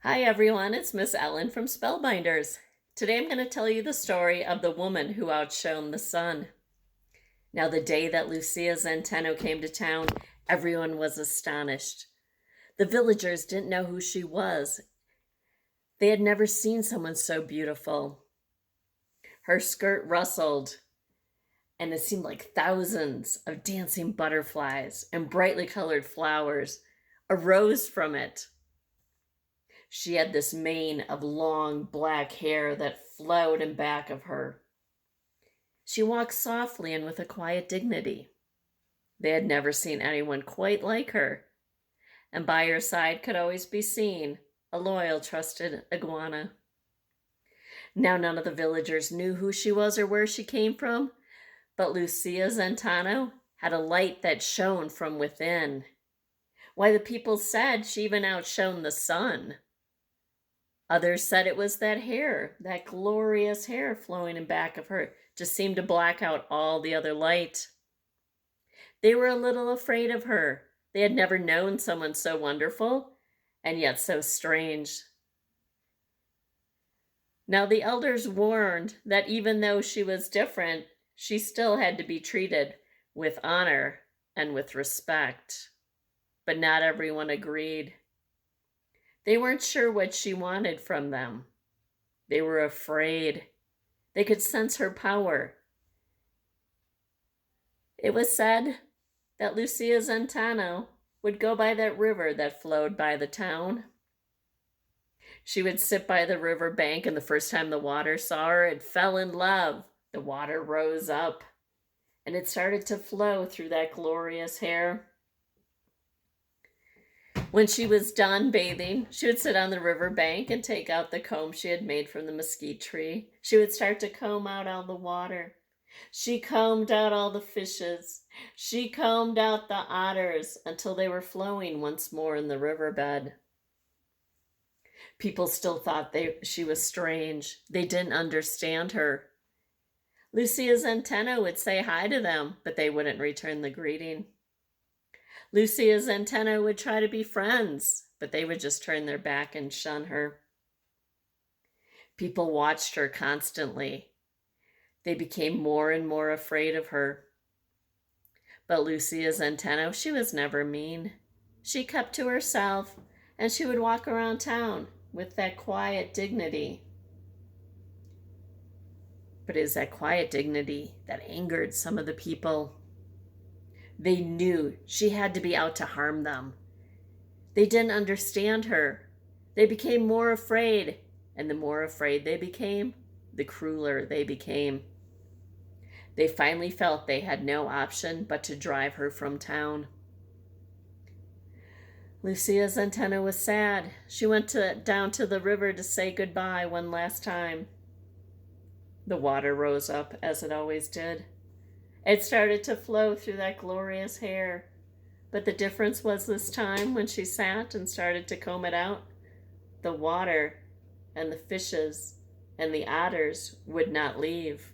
Hi everyone, it's Miss Ellen from Spellbinders. Today I'm going to tell you the story of the woman who outshone the sun. Now, the day that Lucia Zenteno came to town, everyone was astonished. The villagers didn't know who she was. They had never seen someone so beautiful. Her skirt rustled, and it seemed like thousands of dancing butterflies and brightly colored flowers arose from it. She had this mane of long black hair that flowed in back of her. She walked softly and with a quiet dignity. They had never seen anyone quite like her, and by her side could always be seen a loyal, trusted iguana. Now none of the villagers knew who she was or where she came from, but Lucia Zenteno had a light that shone from within. Why, the people said she even outshone the sun. Others said it was that hair, that glorious hair flowing in back of her, just seemed to black out all the other light. They were a little afraid of her. They had never known someone so wonderful and yet so strange. Now the elders warned that even though she was different, she still had to be treated with honor and with respect. But not everyone agreed. They weren't sure what she wanted from them. They were afraid. They could sense her power. It was said that Lucia Zenteno would go by that river that flowed by the town. She would sit by the river bank, and the first time the water saw her, it fell in love. The water rose up, and it started to flow through that glorious hair. When she was done bathing, she would sit on the river bank and take out the comb she had made from the mesquite tree. She would start to comb out all the water. She combed out all the fishes. She combed out the otters until they were flowing once more in the riverbed. People still thought she was strange. They didn't understand her. Lucia Zenteno would say hi to them, but they wouldn't return the greeting. Lucia Zenteno would try to be friends, but they would just turn their back and shun her. People watched her constantly. They became more and more afraid of her. But Lucia Zenteno, she was never mean. She kept to herself, and she would walk around town with that quiet dignity. But it was that quiet dignity that angered some of the people. They knew she had to be out to harm them. They didn't understand her. They became more afraid, and the more afraid they became, the crueler they became. They finally felt they had no option but to drive her from town. Lucia Zenteno was sad. She went down to the river to say goodbye one last time. The water rose up as it always did. It started to flow through that glorious hair. But the difference was this time when she sat and started to comb it out, the water and the fishes and the otters would not leave.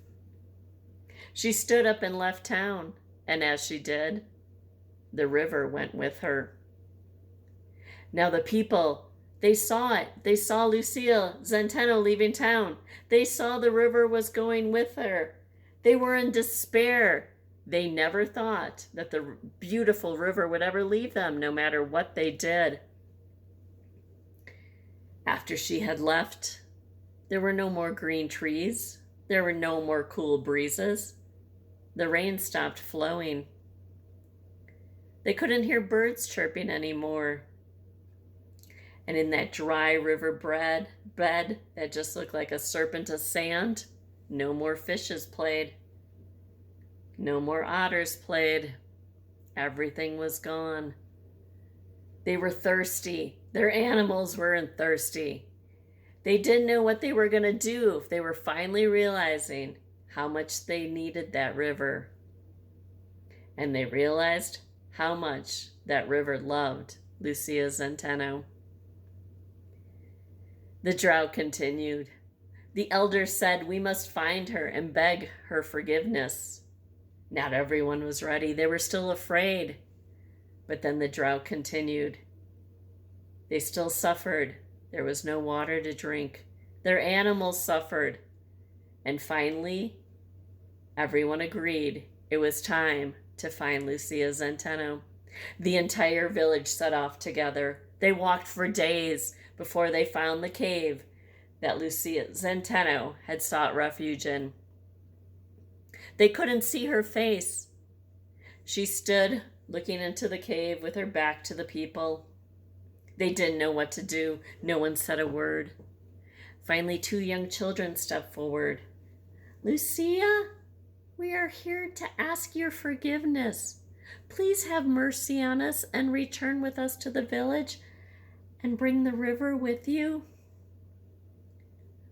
She stood up and left town, and as she did, the river went with her. Now the people, they saw it. They saw Lucia Zenteno leaving town. They saw the river was going with her. They were in despair. They never thought that the beautiful river would ever leave them, no matter what they did. After she had left, there were no more green trees. There were no more cool breezes. The rain stopped flowing. They couldn't hear birds chirping anymore. And in that dry river bed that just looked like a serpent of sand, no more fishes played. No more otters played. Everything was gone. They were thirsty. Their animals were thirsty. They didn't know what they were going to do if they were finally realizing how much they needed that river. And they realized how much that river loved Lucia Zenteno. The drought continued. The elders said we must find her and beg her forgiveness. Not everyone was ready. They were still afraid. But then the drought continued. They still suffered. There was no water to drink. Their animals suffered. And finally, everyone agreed it was time to find Lucia Zenteno. The entire village set off together. They walked for days before they found the cave that Lucia Zenteno had sought refuge in. They couldn't see her face. She stood looking into the cave with her back to the people. They didn't know what to do. No one said a word. Finally, 2 young children stepped forward. "Lucia, we are here to ask your forgiveness. Please have mercy on us and return with us to the village and bring the river with you."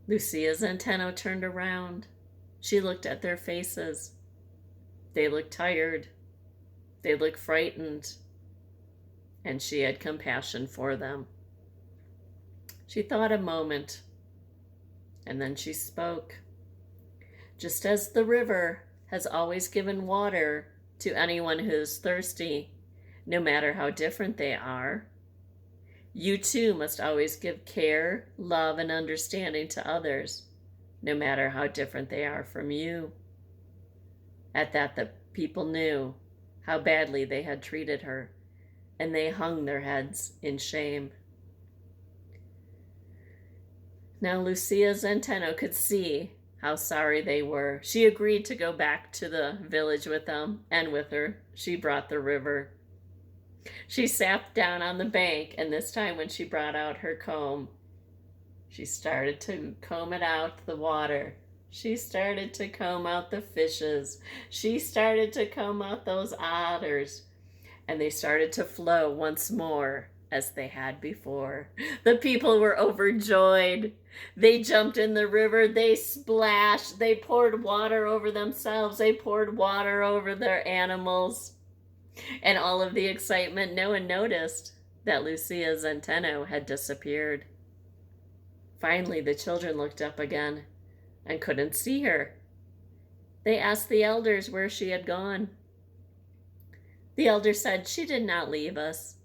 Lucia Zenteno turned around. She looked at their faces. They looked tired. They looked frightened. And she had compassion for them. She thought a moment, and then she spoke. "Just as the river has always given water to anyone who is thirsty, no matter how different they are, you too must always give care, love, and understanding to others, no matter how different they are from you." At that, the people knew how badly they had treated her, and they hung their heads in shame. Now Lucia Zenteno could see how sorry they were. She agreed to go back to the village with them, and with her, she brought the river. She sat down on the bank, and this time when she brought out her comb, she started to comb it out, the water. She started to comb out the fishes. She started to comb out those otters. And they started to flow once more as they had before. The people were overjoyed. They jumped in the river. They splashed. They poured water over themselves. They poured water over their animals. And all of the excitement, no one noticed that Lucia Zenteno had disappeared. Finally, the children looked up again and couldn't see her. They asked the elders where she had gone. The elder said, "She did not leave us.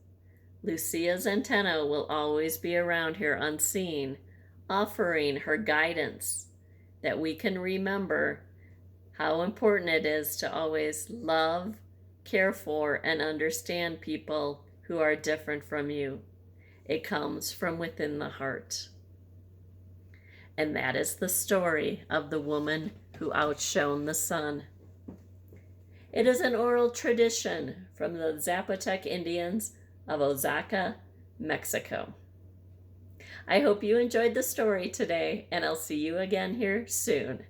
Lucia Zenteno will always be around here unseen, offering her guidance, that we can remember how important it is to always love, care for, and understand people who are different from you. It comes from within the heart." And that is the story of the woman who outshone the sun. It is an oral tradition from the Zapotec Indians of Oaxaca, Mexico. I hope you enjoyed the story today, and I'll see you again here soon.